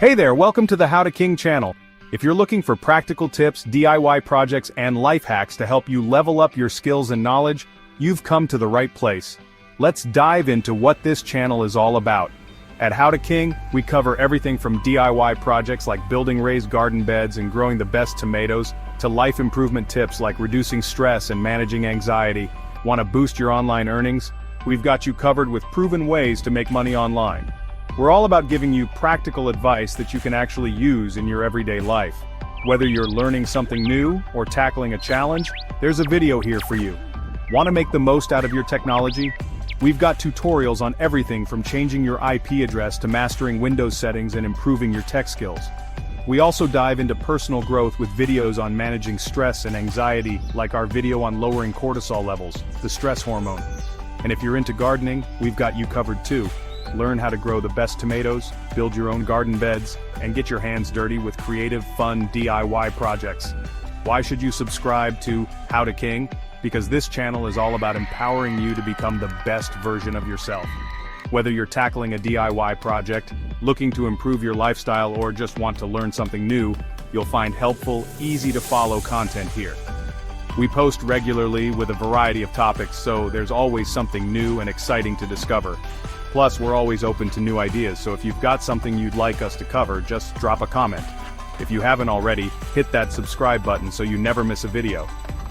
Hey there, welcome to the How to King channel. If you're looking for practical tips, DIY projects, and life hacks to help you level up your skills and knowledge, you've come to the right place. Let's dive into what this channel is all about. At How to King, we cover everything from DIY projects like building raised garden beds and growing the best tomatoes, to life improvement tips like reducing stress and managing anxiety. Want to boost your online earnings? We've got you covered with proven ways to make money online. We're all about giving you practical advice that you can actually use in your everyday life. Whether you're learning something new or tackling a challenge, there's a video here for you. Want to make the most out of your technology? We've got tutorials on everything from changing your IP address to mastering Windows settings and improving your tech skills. We also dive into personal growth with videos on managing stress and anxiety, like our video on lowering cortisol levels, the stress hormone. And if you're into gardening, we've got you covered too. Learn how to grow the best tomatoes, build your own garden beds, and get your hands dirty with creative, fun DIY projects. Why should you subscribe to How to King? Because this channel is all about empowering you to become the best version of yourself. Whether you're tackling a DIY project, looking to improve your lifestyle, or just want to learn something new, you'll find helpful, easy-to-follow content here. We post regularly with a variety of topics, so there's always something new and exciting to discover. Plus, we're always open to new ideas, so if you've got something you'd like us to cover, just drop a comment. If you haven't already, hit that subscribe button so you never miss a video.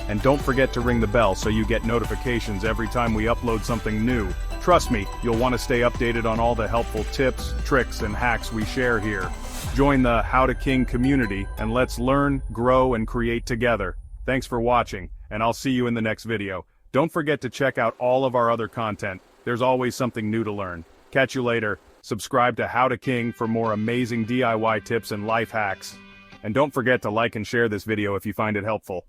And don't forget to ring the bell so you get notifications every time we upload something new. Trust me, you'll want to stay updated on all the helpful tips, tricks, and hacks we share here. Join the How to King community, and let's learn, grow, and create together. Thanks for watching, and I'll see you in the next video. Don't forget to check out all of our other content. There's always something new to learn. Catch you later. Subscribe to How to King for more amazing DIY tips and life hacks. And don't forget to like and share this video if you find it helpful.